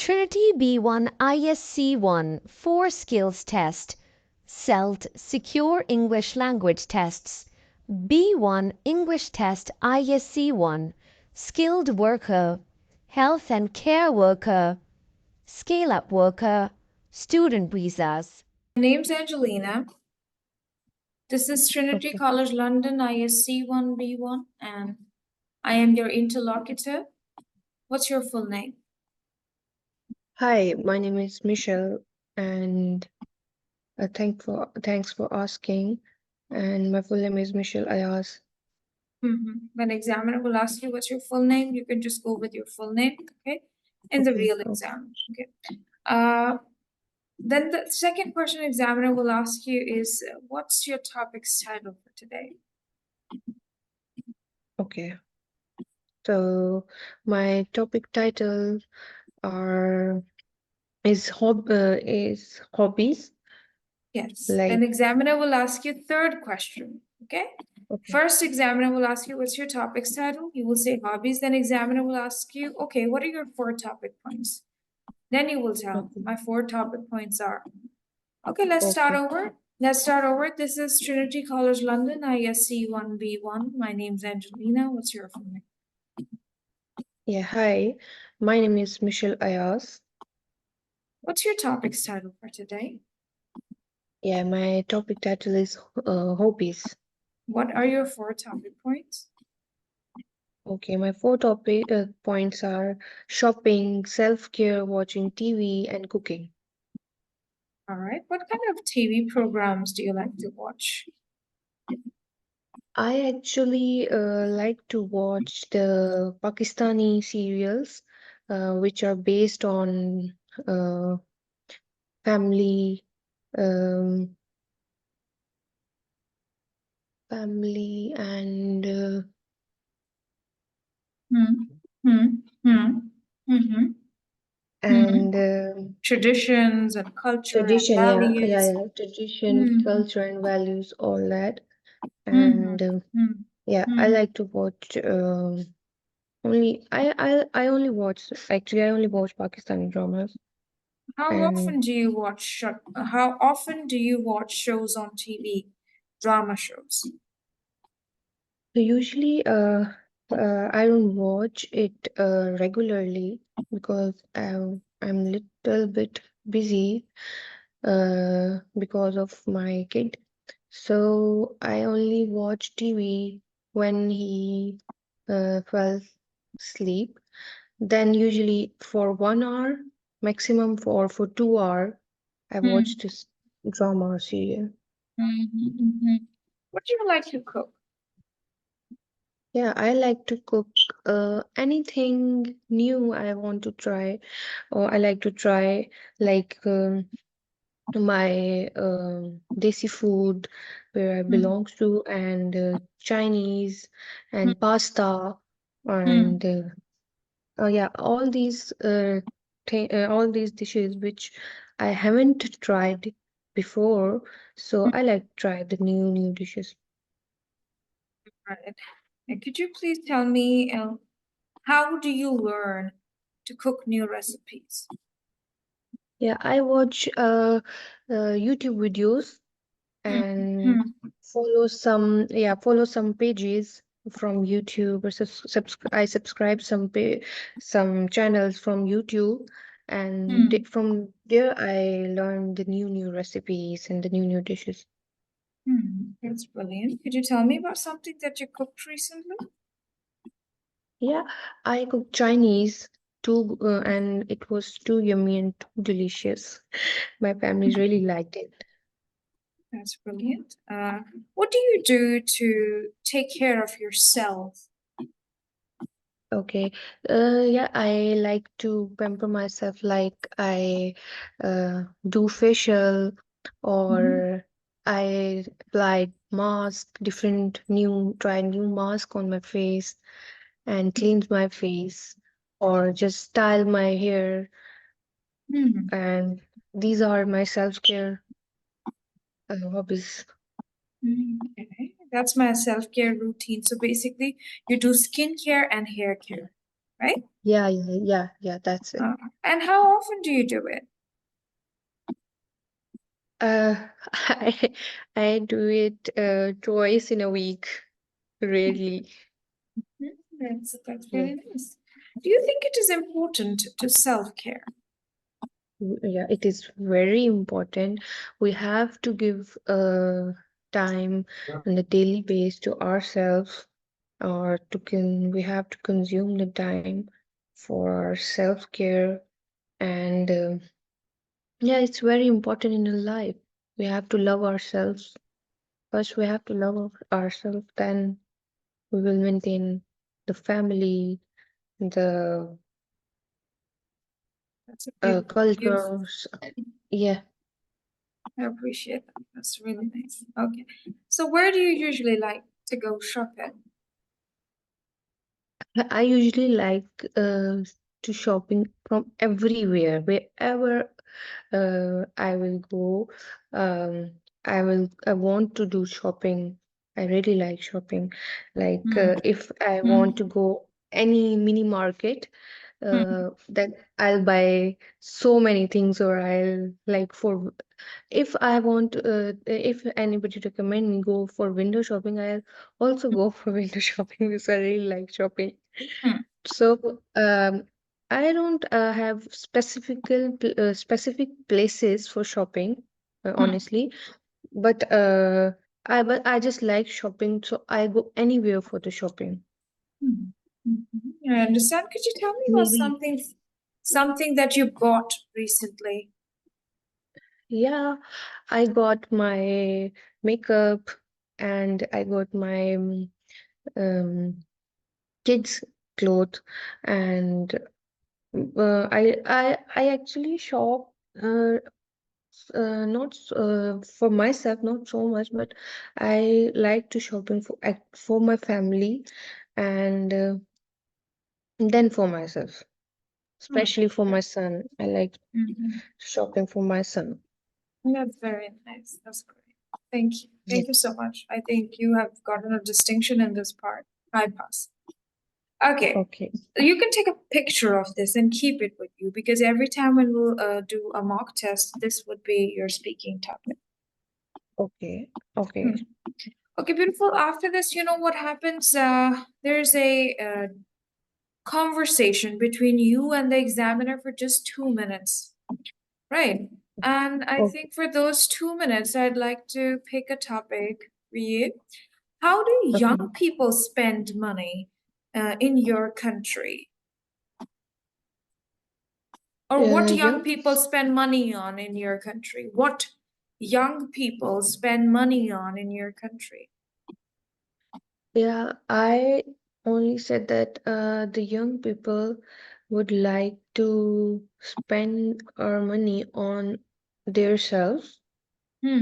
Trinity B1 ISE-1 4 Skills Test, SELT Secure English Language Tests, B1 English Test ISE-1, Skilled Worker, Health and Care Worker, Scale-Up Worker, Student Visas. My name's Angelina. This is Trinity Okay. College London ISE-1 B1 and I am your interlocutor. What's your full name? Hi, my name is Michelle, and thanks for asking. And my full name is Michelle Ayaz. When examiner will ask you what's your full name, you can just go with your full name, okay? In the Okay, real okay. exam, okay? Then the second question examiner will ask you is, what's your topic's title for today? Okay. So my topic title is hobbies. Yes, Like, then examiner will ask you third question, okay? okay, First, examiner will ask you, what's your topic's title? You will say hobbies. Then examiner will ask you, okay, what are your 4 topic points? Then you will tell, okay, my 4 topic points are. Okay, let's start okay. over. Let's start over. This is Trinity College London, ISE-1 B1. My name's Angelina. What's your full name? Yeah, hi. My name is Michelle Ayaz. What's your topic's title for today? Yeah, my topic title is hobbies. What are your 4 topic points? Okay, my 4 topic points are shopping, self-care, watching TV, and cooking. All right. What kind of TV programs do you like to watch? I actually like to watch the Pakistani serials, which are based on uh, family, um, family and Hmm. Hmm. Hmm. Mm-hmm. and Traditions and culture and tradition. values. Tradition, Mm-hmm. culture, and values, all that. Mm-hmm. And yeah, I Mm-hmm. like to watch. I only watch I only watch Pakistani dramas. How And often do you watch shows on TV, drama shows? so usually I don't watch it regularly because I'm little bit busy because of my kid. So I only watch TV when he fell asleep. Then usually for 1 hour, maximum for 2 hour, I watch this drama or serial. What do you like to cook? Yeah, I like to cook anything new I want to try, or I like to try like my desi food where I belong to, and Chinese and pasta and yeah, all these dishes which I haven't tried before, so I like to try the new dishes. Right. And could you please tell me how do you learn to cook new recipes? Yeah, I watch YouTube videos and follow some pages from YouTube, or I subscribe some channels from YouTube, and from there I learn the new recipes and the new dishes. That's brilliant. Could you tell me about something that you cooked recently? Yeah, I cook Chinese too, and it was too yummy and too delicious. My family really liked it. That's brilliant. What do you do to take care of yourself? Okay. Yeah, I like to pamper myself, like I do facial, or I apply mask, try new mask on my face and cleanse my face, or just style my hair. And these are my self-care hobbies. Okay, that's my self-care routine. So basically, you do skincare and hair care. right? Yeah, that's it. And how often do you do it? Uh, I I do it twice in a week, rarely. That's Yeah. very nice. Do you think it is important to self-care? Yeah, it is very important. We have to give time on a daily basis to ourselves, or we have to consume the time for self-care. And yeah, it's very important in our life. We have to love ourselves. First, we have to love ourselves, then we will maintain the family, the That's a beautiful. cultures. Yeah. I appreciate that. That's really nice. Okay. So where do you usually like to go shopping? I usually like to shopping from everywhere, wherever I will go. Um, I want to do shopping. I really like shopping. Like Hmm. if I Hmm. want to go any mini market, Hmm. then I'll buy so many things, or I'll like for if I want, if anybody recommend me go for window shopping, I'll also go for window shopping because I really like shopping. Hmm. So, I don't have specific places for shopping, Hmm. honestly, but I just like shopping, so I go anywhere for the shopping. Hmm. Mhm. I understand. Could you tell me about Maybe, something that you bought recently? yeah, I got my makeup and I got my um, kids' clothes, and I actually shop. Not for myself, not so much, but I like to shopping for my family, and then for myself, Hmm. especially for my son. I like Mhm. shopping for my son. That's very nice. That's great. Thank you. Yeah. Thank you so much. I think you have gotten a distinction in this part. I pass. Okay. Okay. You can take a picture of this and keep it with you because every time when we'll do a mock test, this would be your speaking topic. Okay. Okay. Hmm. Okay, beautiful. After this, you know what happens? There's a conversation between you and the examiner for just 2 minutes, right? And I Okay. think for those 2 minutes, I'd like to pick a topic for you. How do Okay. young people spend money in your country? Or what young Yeah. people spend money on in your country? What young people spend money on in your country? Yeah. I only said that the young people would like to spend our money on their self,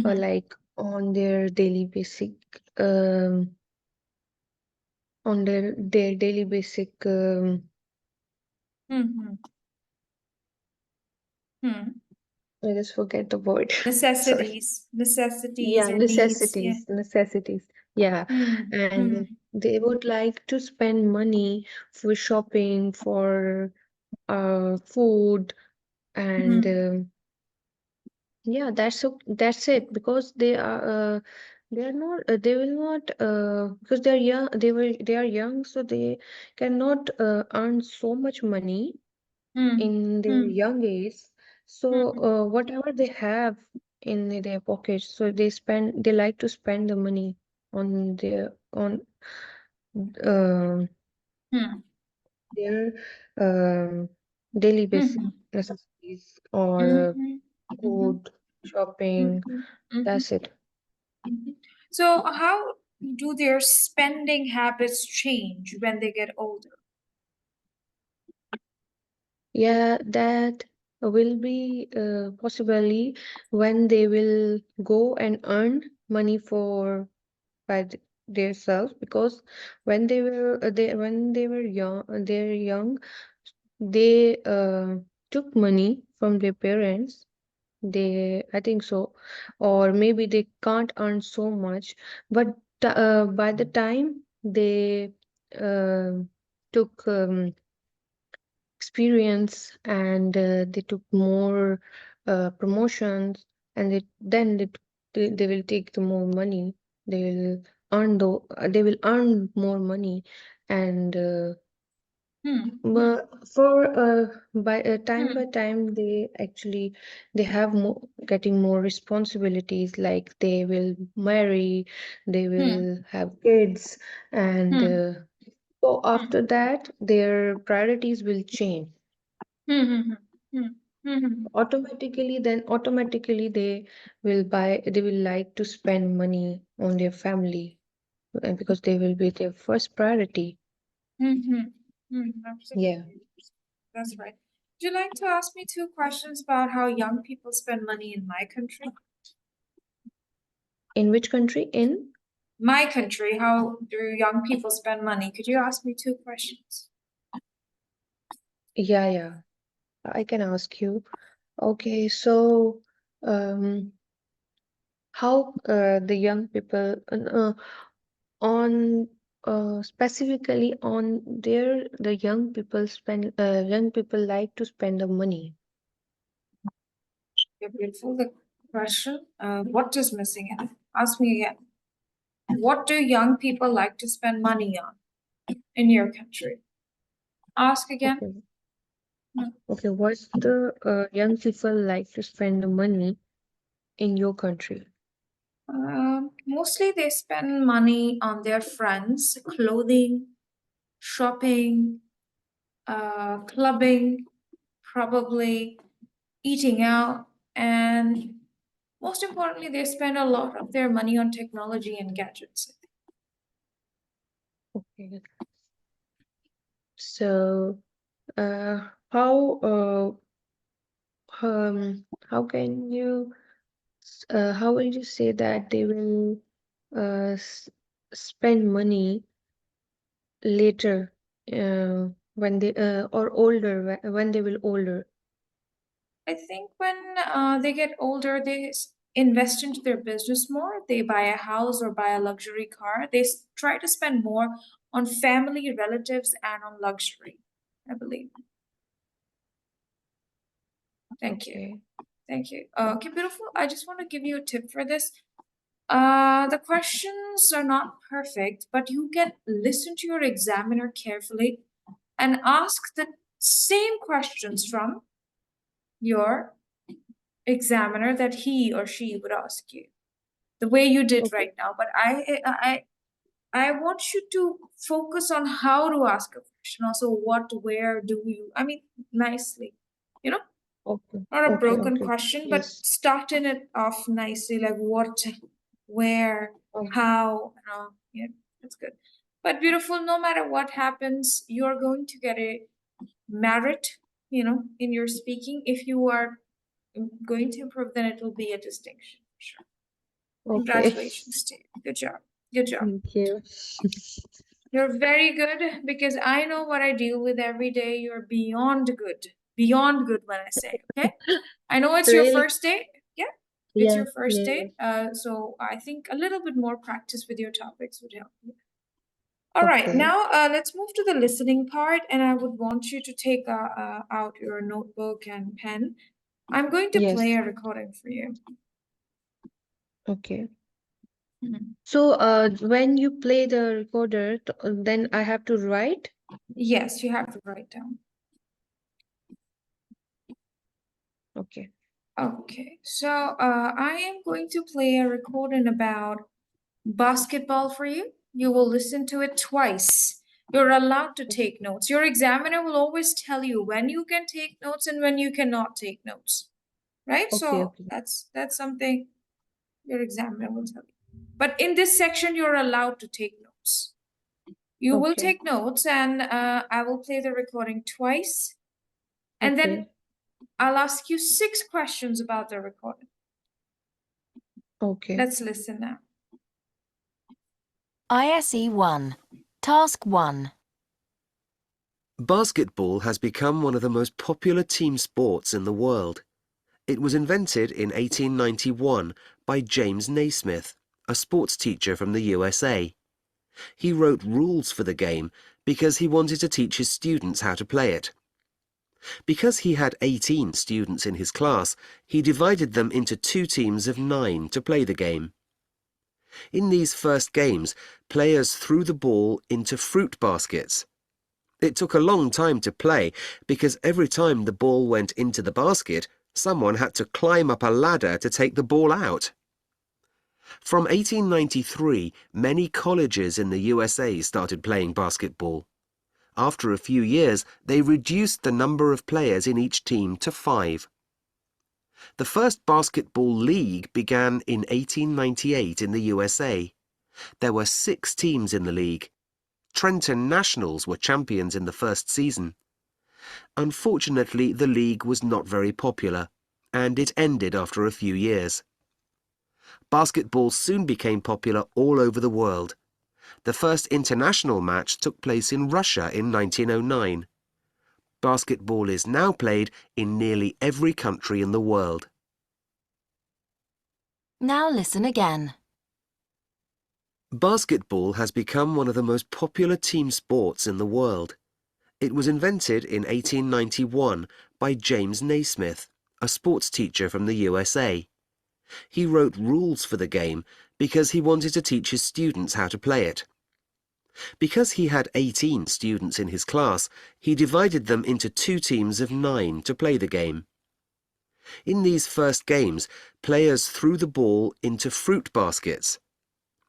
or Hmm. like on their daily basic um on their daily basic Hmm. Hmm. I just forget the word. Sorry. Necessities Yeah, or needs. Yeah. necessities. Yeah. Hmm. Hmm. And they would like to spend money for shopping, for food, and Hmm. yeah, that's it, because they are not they will not because they're young, they are young, so they cannot earn so much money Hmm. in their Hmm. young age. So Hmm. whatever they have in their pockets, so they like to spend the money on um Hmm. their um daily basic Hmm. necessities, or Hmm. Hmm. food, shopping. Hmm. Hmm. That's it. So, how do their spending habits change when they get older? Yeah, that will be possibly when they will go and earn money for by themselves, because when they were young, they're young, they took money from their parents. I think so, or maybe they can't earn so much, but by the time they uh, took experience, and they took more promotions, and they will take the more money. They will they will earn more money, and but for time by Hmm. time, they have more getting more responsibilities. Like they will marry, they Hmm. will have kids, and Hmm. so Hmm. after that, their priorities will change. Hmm. Hmm. Hmm. Hmm. Hmm. Automatically they will like to spend money on their family, because they will be their first priority. Hmm. Hmm. Hmm. Yeah. Absolutely. That's right. Would you like to ask me two questions about how young people spend money in my country? In which country? In My country, how do young people spend money? Could you ask me two questions? yeah, I can ask you. Okay, so um, how the young people on specifically on their the young people like to spend the money. You're beautiful. The question, what is missing in it? Ask me again. What do young people like to spend money on in your country? Ask again. Okay. Hmm. Okay, what's the young people like to spend the money in your country? Mostly they spend money on their friends, clothing, shopping, clubbing, probably eating out, and most importantly, they spend a lot of their money on technology and gadgets. Okay. So, how how can you how will you say that they will spend money later, when they or older, when they will older? I think when they get older, they invest into their business more. They buy a house or buy a luxury car. They try to spend more on family, relatives, and on luxury, I believe. Thank you. Okay. Thank you. Okay, beautiful. I just want to give you a tip for this. The questions are not perfect, but you can listen to your examiner carefully and ask the same questions from your examiner that he or she would ask you, the way you did Okay. right now. But I want you to focus on how to ask a question. Also, what, where do you? I mean, nicely, you know, Okay. not a Okay. broken Okay. question, but Yes. starting it off nicely, like what, where, Oh, how, yeah, that's good. But beautiful, no matter what happens, you're going to get a merit, in your speaking. If you are going to improve, then it will be a distinction. Sure. okay. Congratulations to you. Good job. Good job. Thank you. You're very good because I know what I deal with every day. You're beyond good. Beyond good when I say, okay? I know it's your Really? first day. Yeah, it's Yeah. your first Yeah. day. So I think a little bit more practice with your topics would help you. All right, Okay. now let's move to the listening part, and I would want you to take out your notebook and pen. I'm going to play Yes. a recording for you. Okay. Mhm. So, when you play the recorder, then I have to write? Yes, you have to write down. Okay. Okay, so I am going to play a recording about basketball for you. You will listen to it twice. You're allowed to take notes. Your examiner will always tell you when you can take notes and when you cannot take notes. Right? Okay. So Okay. that's something your examiner will tell you. But in this section, you're allowed to take notes. You will Okay. take notes, and I will play the recording twice, and then Okay. I'll ask you 6 questions about the recording. Okay. Let's listen now. ISE-1, Task 1. Basketball has become one of the most popular team sports in the world. It was invented in 1891 by James Naismith, a sports teacher from the USA. He wrote rules for the game because he wanted to teach his students how to play it. Because he had 18 students in his class, he divided them into 2 teams of 9 to play the game. In these first games, players threw the ball into fruit baskets. It took a long time to play because every time the ball went into the basket, someone had to climb up a ladder to take the ball out. From 1893, many colleges in the USA started playing basketball. After a few years, they reduced the number of players in each team to 5. The first basketball league began in 1898 in the USA. There were 6 teams in the league. Trenton Nationals were champions in the first season. Unfortunately, the league was not very popular, and it ended after a few years. Basketball soon became popular all over the world. The first international match took place in Russia in 1909. Basketball is now played in nearly every country in the world. Now listen again. Basketball has become one of the most popular team sports in the world. It was invented in 1891 by James Naismith, a sports teacher from the USA. He wrote rules for the game because he wanted to teach his students how to play it. Because he had 18 students in his class, he divided them into 2 teams of 9 to play the game. In these first games, players threw the ball into fruit baskets.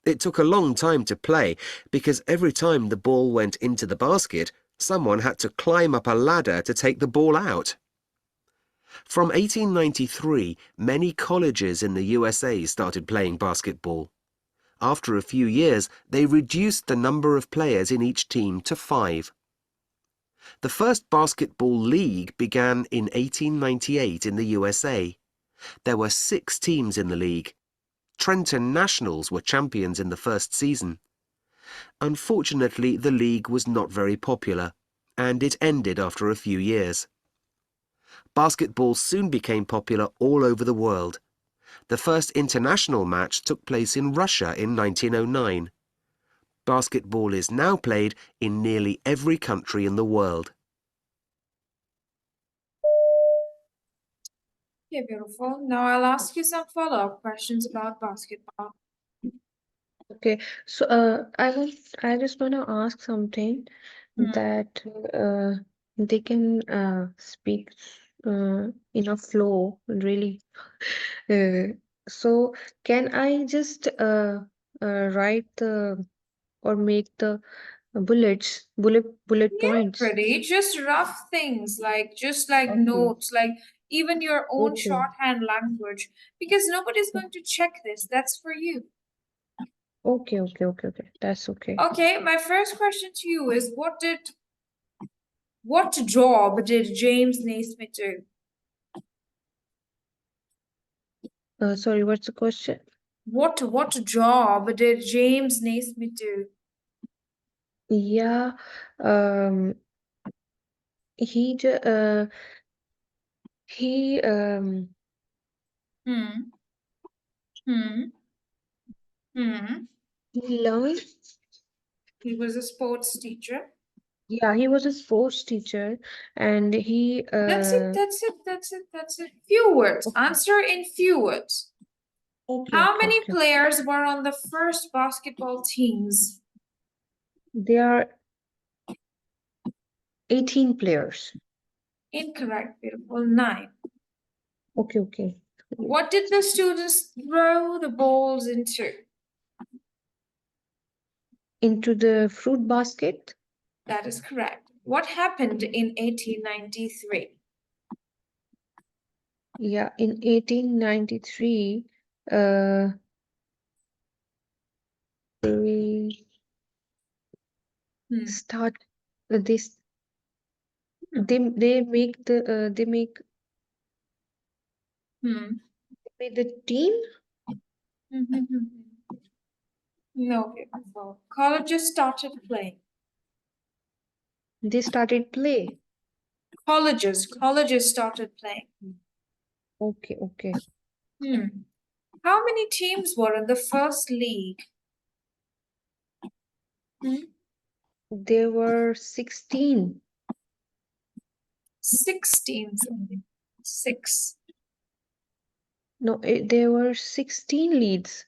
It took a long time to play because every time the ball went into the basket, someone had to climb up a ladder to take the ball out. From 1893, many colleges in the USA started playing basketball. After a few years, they reduced the number of players in each team to 5. The first basketball league began in 1898 in the USA. There were 6 teams in the league. Trenton Nationals were champions in the first season. Unfortunately, the league was not very popular, and it ended after a few years. Basketball soon became popular all over the world. The first international match took place in Russia in 1909. Basketball is now played in nearly every country in the world. Okay, beautiful. Now I'll ask you some follow-up questions about basketball. Okay, so I just want to ask something that they can speak in a flow, really. So can I just write the or make the bullet Yeah, points? pretty. Just rough things, like just like Okay. notes, like even your own Okay. shorthand language, because nobody's going to check this. That's for you. Okay. That's okay. Okay, my first question to you is what job did James Naismith do? Sorry, what's the question? What job did James Naismith do? Yeah, he ju- he Hmm. Hmm. Hmm. he learned. He was a sports teacher. Yeah, he was a sports teacher, and he That's it. Few words. okay. Answer in few words. How many Okay. players were on the first basketball teams? There are 18 players. Incorrect, beautiful. 9. Okay. What did the students throw the balls into? Into the fruit basket. That is correct. What happened in 1893? Yeah, in 1893, uh, they Hmm. start this. They make the they make Hmm. the team. No, beautiful. Colleges started playing. They started play. Colleges started playing. Okay. How many teams were in the first league? There were 16. 6 teams only. 6. No, there were 16 leads.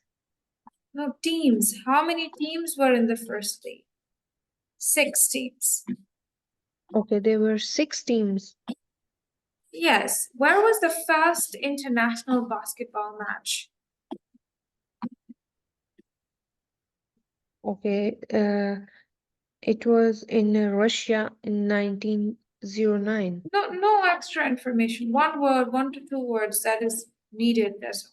No, teams. How many teams were in the first league? 6 teams. Okay, there were 6 teams. Yes. Where was the first international basketball match? Okay, it was in Russia in 1909. No extra information. 1 word, 1 to 2 words that is needed. That's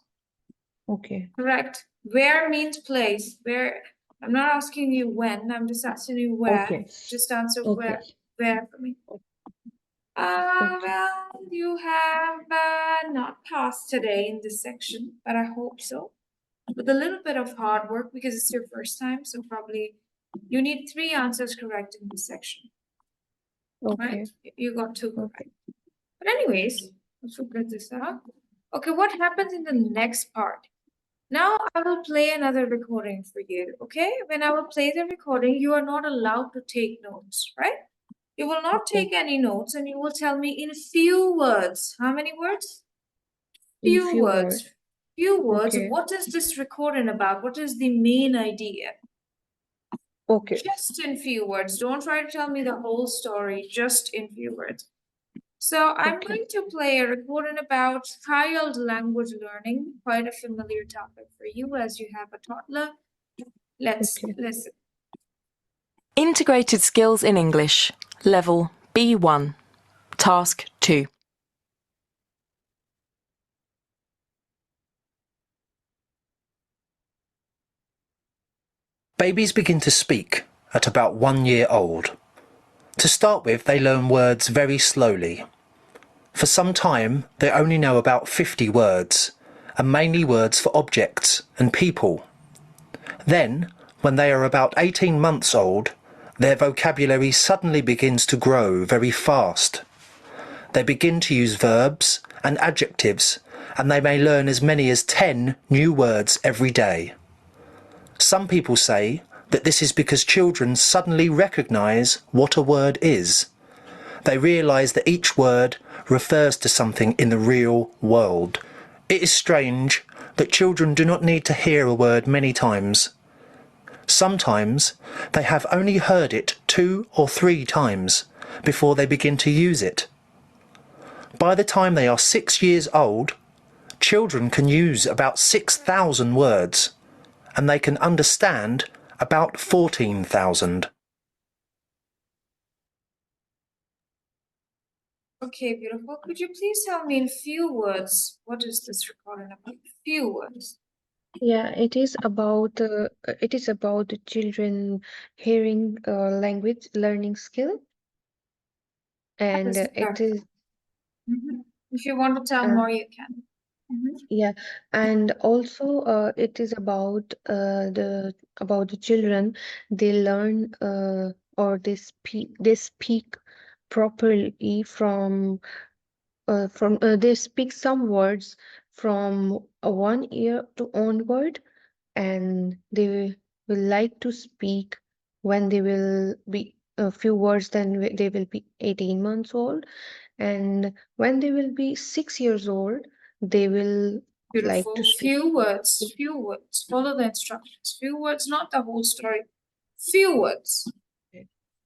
all. Okay, Correct. Where means place. Where. I'm not asking you when. I'm just asking you where. okay, Just answer okay, where for me. okay. Well, you have not passed today in this section, but I hope so. With a little bit of hard work because it's your first time, so probably you need 3 answers correct in this section, right? Okay, You got 2 correct. okay. But anyways, let's figure this out. Okay, what happens in the next part? Now I will play another recording for you, okay? When I will play the recording, you are not allowed to take notes, right? You will not Okay. take any notes and you will tell me in few words. How many words? In Few few words. words. Few words. Okay, What is this recording about? What is the main idea? okay, Just in few words. Don't try to tell me the whole story, just in few words. So I'm okay. going to play a recording about child language learning, quite a familiar topic for you as you have a toddler. Let's Okay. listen. Integrated Skills in English, Level B1, Task 2. Babies begin to speak at about 1 year old. To start with, they learn words very slowly. For some time, they only know about 50 words, and mainly words for objects and people. Then, when they are about 18 months old, their vocabulary suddenly begins to grow very fast. They begin to use verbs and adjectives, and they may learn as many as 10 new words every day. Some people say that this is because children suddenly recognise what a word is. They realise that each word refers to something in the real world. It is strange that children do not need to hear a word many times. Sometimes they have only heard it 2 or 3 times before they begin to use it. By the time they are 6 years old, children can use about 6,000 words, and they can understand about 14,000. Okay, beautiful. Could you please tell me in few words what is this recording about? Few words. Yeah, it is about the children hearing language learning skill, That and is it perfect. is If you want to tell uh, more, you can. yeah, and also it is about the children. They learn or they speak properly from they speak some words from 1 year to onward, and they will like to speak when they will be a few words, then they will be 18 months old, and when they will be 6 years old, they will like to Beautiful. speak. Few words. Few words. Follow the instructions. Few words, not the whole story. Few words.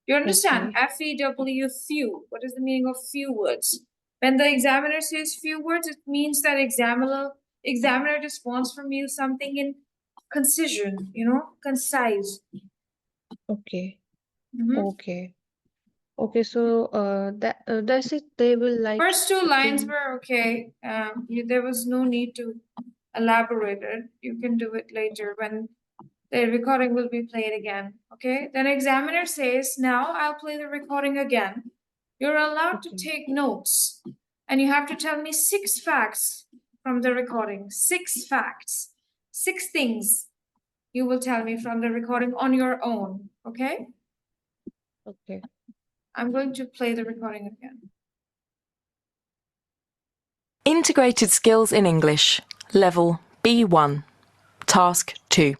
You understand? Okay, FEW, few. What is the meaning of few words? When the examiner says few words, it means that examiner just wants from you something in concision, concise. okay, Mhm. okay, okay. So that's it. They will like First 2 lines to. were okay. There was no need to elaborate it. You can do it later when the recording will be played again. Okay. Then examiner says, now I'll play the recording again. You're allowed to Okay, take notes, and you have to tell me 6 facts from the recording. 6 facts. 6 things you will tell me from the recording on your own. Okay. okay. I'm going to play the recording again. Integrated Skills in English, Level B1, Task 2.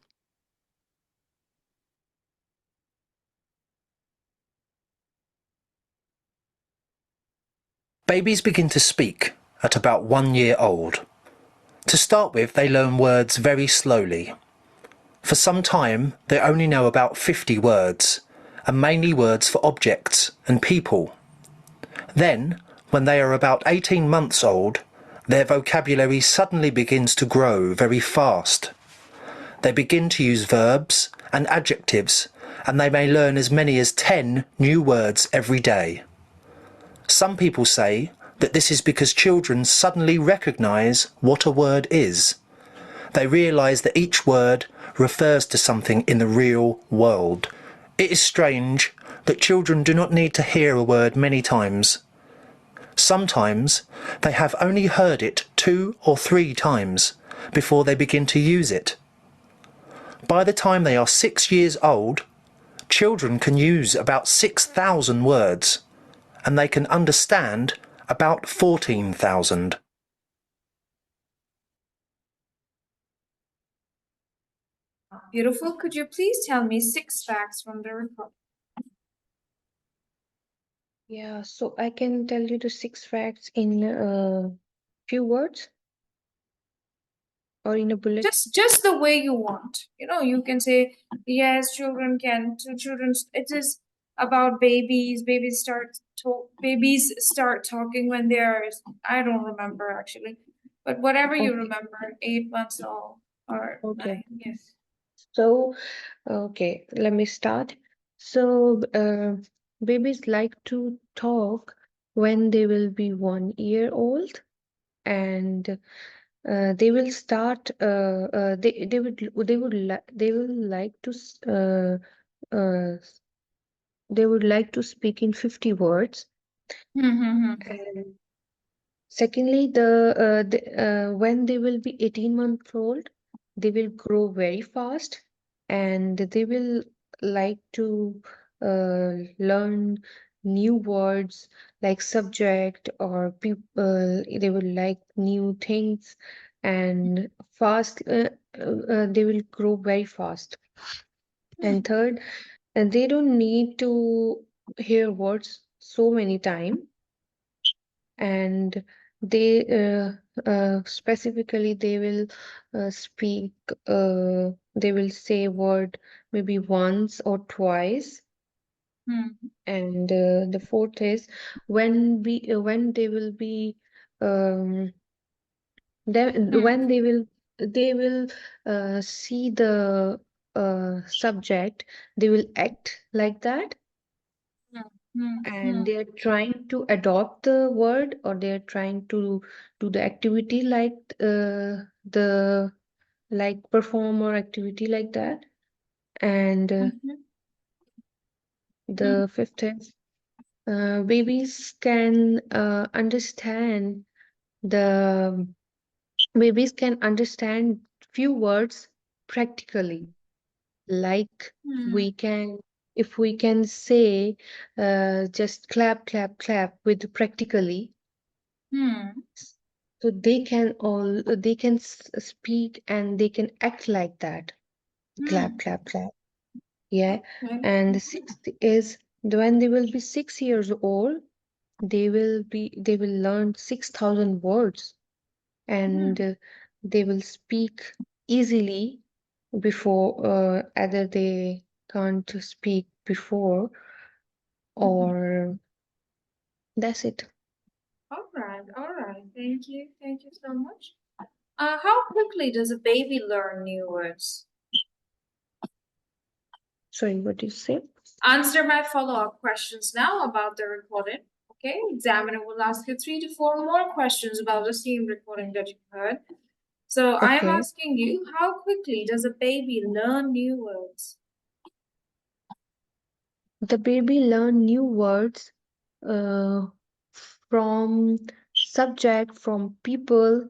Babies begin to speak at about 1 year old. To start with, they learn words very slowly. For some time, they only know about 50 words, and mainly words for objects and people. Then, when they are about 18 months old, their vocabulary suddenly begins to grow very fast. They begin to use verbs and adjectives, and they may learn as many as 10 new words every day. Some people say that this is because children suddenly recognise what a word is. They realise that each word refers to something in the real world. It is strange that children do not need to hear a word many times. Sometimes they have only heard it 2 or 3 times before they begin to use it. By the time they are 6 years old, children can use about 6,000 words, and they can understand about 14,000. Beautiful. Could you please tell me 6 facts from the report? Yeah, so I can tell you the 6 facts in few words or in a bullet. Just the way you want. You can say, yes, children can. It is about babies. Babies start talking when they're, I don't remember actually, but whatever you Okay. remember, 8 months old or Okay. 9. Yes. So, okay, let me start. So, babies like to talk when they will be 1 year old, and they will start. They will like to they would like to speak in 50 words. And secondly, when they will be 18 months old, they will grow very fast, and they will like to learn new words like subject or people. They will like new things, and fast. They will grow very fast. And third, they don't need to hear words so many times, and they specifically they will speak they will say word maybe once or twice. And the fourth is when they will be when they will see the subject, they will act like that, and they're trying to adopt the word, or they're trying to do the activity like the like perform or activity like that. And the fifth is babies can understand the babies can understand few words practically, like we can if we can say just clap clap clap with practically, so they can speak and they can act like that, clap clap clap. Yeah. And the sixth is when they will be 6 years old, they will learn 6,000 words, and they will speak easily before either they can't speak before, or that's it. All right. Thank you so much. How quickly does a baby learn new words? Sorry, what do you say? Answer my follow-up questions now about the recording. Okay, examiner will ask you 3 to 4 more questions about the same recording that you heard. So I'm Okay. asking you, how quickly does a baby learn new words? The baby learn new words from subject, from people,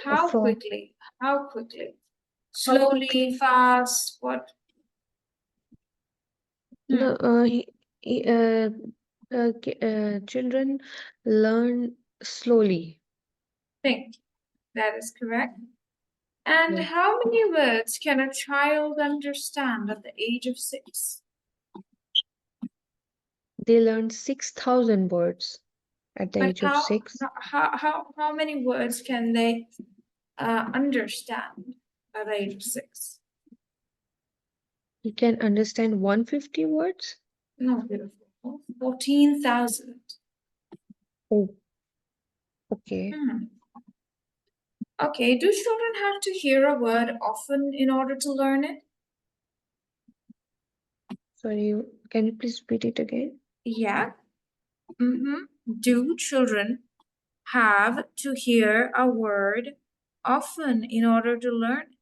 How from quickly? How quickly? Slowly, quickly. fast, what? No, children learn slowly. Think. That is correct. And Yeah. how many words can a child understand at the age of 6? They learn 6,000 words. at the But age of 6. how many words can they understand at the age of 6? He can understand 150 words? No, beautiful. 14,000. Oh, okay. Okay, do children have to hear a word often in order to learn it? Sorry, can you please repeat it again? Yeah. Do children have to hear a word often in order to learn?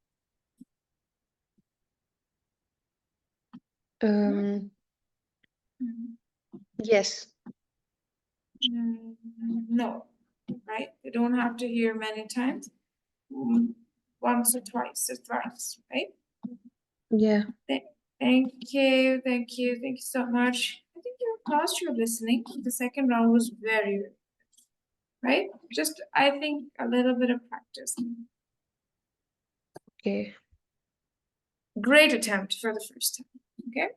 Yes. No, right? They don't have to hear many times. Once or twice or thrice, right? Yeah. Thank you so much. I think you passed your listening. The second round was very good, right? Just, I think, a little bit of practice. Okay. Great attempt for the first time, okay?